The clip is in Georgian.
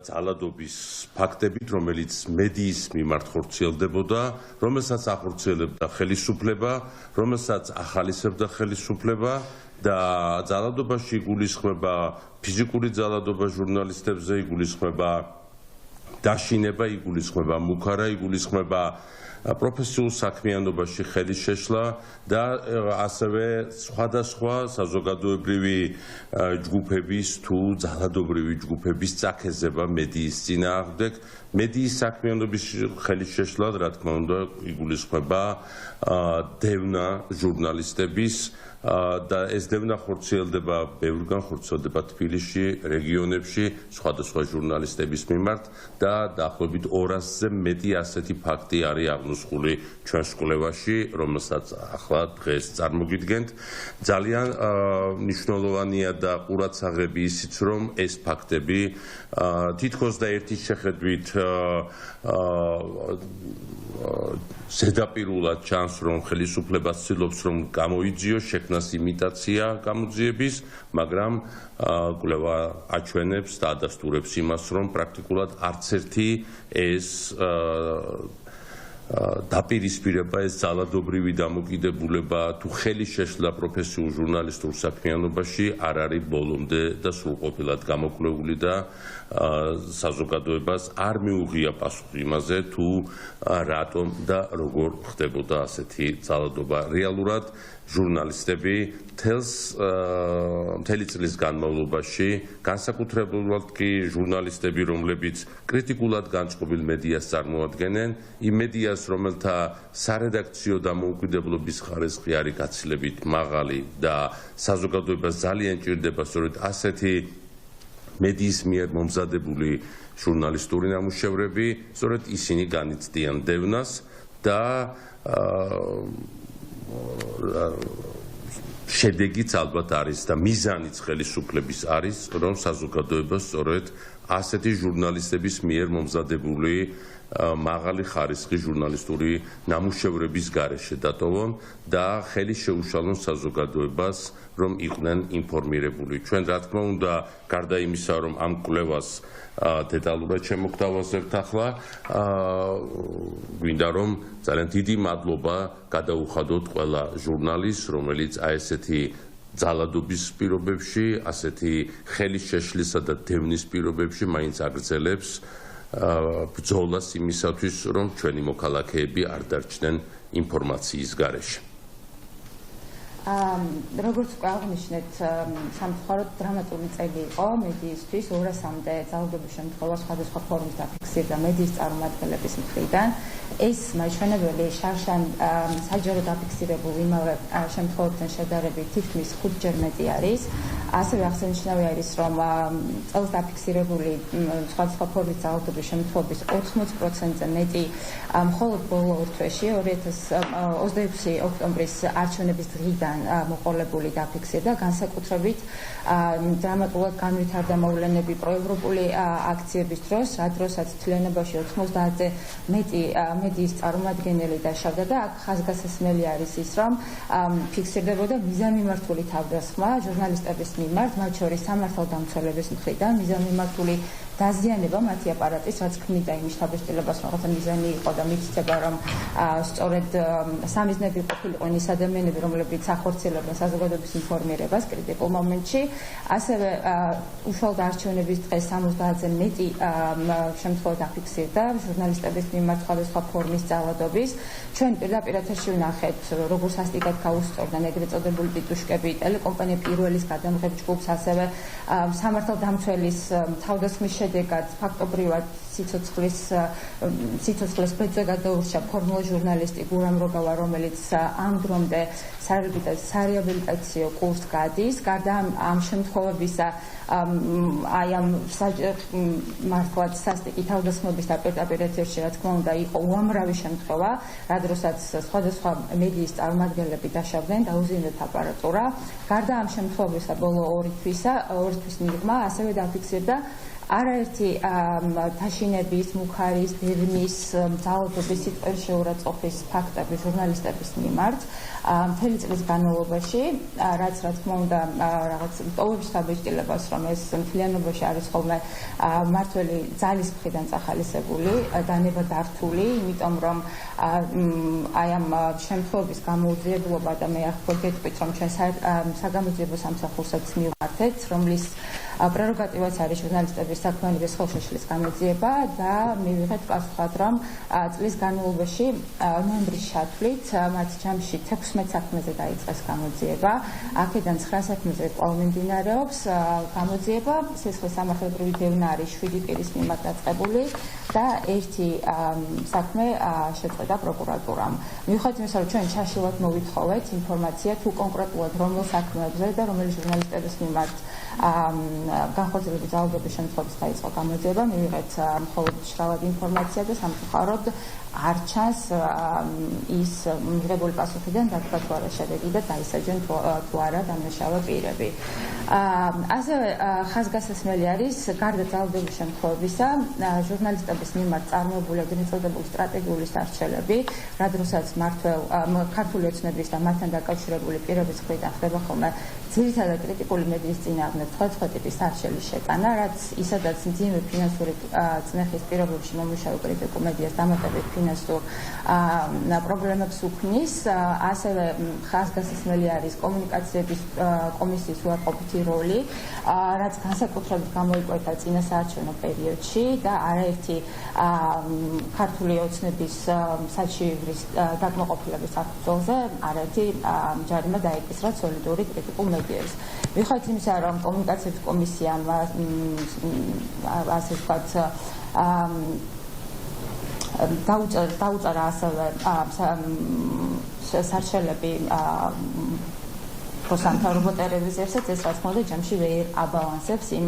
ძალადობის ფაქტებით, რომელიც მედიის მიმართ ხორციელდებოდა, რომელსაც ახორციელებდა ხელისუფლება, რომელსაც ახალისებდა ხელისუფლება და ძალადობაში იგულისხმება ფიზიკური ძალადობა ჟურნალისტებზე, იგულისხმება დაშინება, იგულისხმება მუქარა, იგულისხმება პროფესიულ საქმიანობაში ხელის შეშლა და ასევე სხვადასხვა საზოგადოებრივი ჯგუფების თუ ძალადობრივი ჯგუფების წაქეზება მედიის წინააღმდეგ. მედიის საქმიანობის ხელის შეშლა, რა თქმა უნდა, იგულისხმება დევნა ჟურნალისტების და ეს დევნა ხორციელდება, ბევრგან ხორციელდება თბილისში, რეგიონებში, სხვადასხვა ჟურნალისტების მიმართ და დაახლოებით 200-ზე მეტი ასეთი ფაქტი არის აღნუსხული ჩვენს კვლევაში, რომელსაც ახლა დღეს წარმოგიდგენთ. ძალიან მნიშვნელოვანია და ყურადსაღები ისიც, რომ ეს ფაქტები თითქოს და ერთის შეხედვით ზედაპირულად ჩანს, რომ ხელისუფლება ცდილობს, რომ გამოიძიოს, შექმნას იმიტაცია გამოძიების, მაგრამ კვლევა აჩვენებს და ადასტურებს იმას, რომ პრაქტიკულად არც ერთი ეს დაპირისპირება, ეს ძალადობრივი დამოკიდებულება თუ ხელის შეშლა პროფესიულ ჟურნალისტურ საქმიანობაში არ არის ბოლომდე და სრულყოფილად გამოკვლეული და საზოგადოებას არ მიუღია პასუხი იმაზე, თუ რატომ და როგორ ხდებოდა ასეთი ძალადობა. რეალურად ჟურნალისტები მთელი წლის განმავლობაში, განსაკუთრებულად კი ჟურნალისტები, რომლებიც კრიტიკულად განწყობილ მედიას წარმოადგენენ, იმ მედიას, რომელთა სარედაქციო დამოუკიდებლობის ხარისხი არის გაცილებით მაღალი და საზოგადოებას ძალიან ჭირდება სწორედ ასეთი მედიის მიერ მომზადებული ჟურნალისტური ნამუშევრები, სწორედ ისინი განიცდიან დევნას და შედეგიც ალბათ არის და მიზანიც ხელისუფლების არის, რომ საზოგადოებას სწორედ ასეთი ჟურნალისტების მიერ მომზადებული მაღალი ხარისხის ჟურნალისტური ნამუშევრების გარეშე დატოვონ და ხელი შეუშალონ საზოგადოებას, რომ იყვნენ ინფორმირებული. ჩვენ რა თქმა უნდა, გარდა იმისა, რომ ამ კვლევას დეტალურად შემოგთავაზებთ ახლა, გვინდა რომ ძალიან დიდი მადლობა გადაუხადოთ ყველა ჟურნალისტს, რომელიც ესეთი ძალადობის პირობებში, ასეთი ხელის შეშლისა და დევნის პირობებში მაინც აგრძელებს ბრძოლას იმისათვის, რომ ჩვენი მოქალაქეები არ დარჩნენ ინფორმაციის გარეშე. როგორც უკვე აღნიშნეთ, სამწუხაროდ დრამატული წელი იყო მედიისთვის, 200-მდე ძალადობის შემთხვევა სხვადასხვა ფორმის დაფიქსირდა მედიის წარმომადგენლების მხრიდან. ეს მაჩვენებელი შარშან საჯარო დაფიქსირებულ იმავე შემთხვევებთან შედარებით თითქმის 5-ჯერ მეტი არის. ასევე აღსანიშნავი არის, რომ წელს დაფიქსირებული სხვადასხვა ფორმის ძალადობის შემთხვევების 80%-ზე მეტი მხოლოდ ბოლო ორ თვეში, 2026 ოქტომბრის არჩევნების დღიდან მოყოლებული დაფიქსირდა, განსაკუთრებით დრამატულად განვითარდა მოვლენები პროევროპული აქციების დროს, რა დროსაც თლიანობაში 90-ზე მეტი მედიის წარმომადგენელი დაშავდა და აქ ხაზგასასმელი არის ის, რომ ფიქსირდებოდა მიზანმიმართული თავდასხმა ჟურნალისტების მიმართ, მათ შორის სამართალდამცველების მხრიდან, მიზანმიმართული დაზიანება მათი აპარატის, რაც ქმნიდა იმ შთაბეჭდილებას, რაღაცა მიზანი იყო და მითითება, რომ სწორედ სამიზნეები ყოფილიყო ის ადამიანები, რომლებიც ახორციელებენ საზოგადოების ინფორმირებას კრიტიკულ მომენტში. ასევე უშუალოდ არჩევნების დღეს 70-ზე მეტი შემთხვევა დაფიქსირდა ჟურნალისტების მიმართ სხვადასხვა ფორმის ძალადობის. ჩვენ პირდაპირ ეთერში ვნახეთ, როგორ სასტიკად გაუსწორდნენ ეგრეთ წოდებული ტიტუშკები ტელეკომპანია პირველის გადამღებ ჯგუფს, ასევე სამართალდამცველის თავდასხმის შედეგად ფაქტობრივად სიცოცხლის ბედზე გადაურჩა ფორმულა ჟურნალისტი გურამ როგავა, რომელიც ამ დრომდე სარეაბილიტაციო კურსს გადის. გარდა ამ შემთხვევებისა, აი ამ მართლაც სასტიკი თავდასხმების და პირდაპირ ეთერში, რა თქმა უნდა, იყო უამრავი შემთხვევა, რა დროსაც სხვადასხვა მედიის წარმომადგენლები დაშავდნენ, დაუზიანეთ აპარატურა. გარდა ამ შემთხვევებისა, ბოლო ორი თვის მიღმა ასევე დაფიქსირდა არაერთი თაშინების, მუქარის, დევნის, ძალადობის, სიტყვის შეურაცხყოფის ფაქტები ჟურნალისტების მიმართ მთელი წლის განმავლობაში, რაც რა თქმა უნდა რაღაც ტოვებს საბეჭდილებას, რომ ეს მთლიანობაში არის ხოლმე მართველი ძალის მხრიდან წახალისებული, დანება დართული, იმიტომ რომ აი ამ შემთხვევების გამოუძიებლობა და მე ახლა გეტყვით, რომ ჩვენ საგამოძიებო სამსახურსაც მივმართეთ, რომლის პრეროგატივაც არის ჟურნალისტების საქმიანობის ხელშეშლის გამოძიება და მივიღეთ პასუხად, რომ წლის განმავლობაში ნოემბრის ჩათვლით მათ ჯამში 16 საქმეზე დაიწყეს გამოძიება, აქედან 9 საქმეზე კვლავ მიმდინარეობს გამოძიება, სისხლის სამართლებრივი დევნა არის 7 პირის მიმართ დაწყებული და ერთი საქმე შეწყვეტა პროკურატურამ. მიუხედავად იმისა, რომ ჩვენ ჩაშილად მოვითხოვეთ ინფორმაცია თუ კონკრეტულად რომელ საქმეებზე და რომელი ჟურნალისტების მიმართ განხორციელების ძალადობის შემთხვევაში დაიწყო გამოძიება, მივიღეთ მხოლოდ შრალად ინფორმაცია და სამწუხაროდ არ ჩანს ის მიღებული პასუხიდან დადგა თუ არა შედეგი და დაისაჯენ თუ არა დამნაშავე პირები. ასევე ხაზგასასმელი არის გარდა ძალადობის შემთხვევებისა ჟურნალისტების მიმართ წარმოებული ადგილმიწოდებული სტრატეგიული სარჩელები, რა დროსაც ქართული ოცნების და მათთან დაკავშირებული პირების მხრიდან ხდება ხოლმე ძირითადად კრიტიკული მედიის წინააღმდეგ სხვადასხვა ტიპის სარჩელის შეტანა, რაც ისედაც მძიმე ფინანსური წნეხის პირობებში მომუშავე კრიტიკულ მედიას დამატებით ფინანსურ პრობლემებს უქმნის. ასევე ხაზგასასმელი არის კომუნიკაციების კომისიის უარყოფითი როლი, რაც განსაკუთრებით გამოიკვეთა წინასაარჩევნო პერიოდში და არაერთი ქართული ოცნების საჩივრის დაკმაყოფილების საფუძველზე არაერთი ჯარიმა დაეკისრა სოლიდური კრიტიკულ მედიებს. მიუხედავად იმისა, რომ კომუნიკაციების კომისიამ ასე ვთქვათ დაუწარა ასევე სარჩელები პროსამთავრობო ტელევიზიებსაც, ეს რა თქმა უნდა ჯამში ვერ აბალანსებს იმ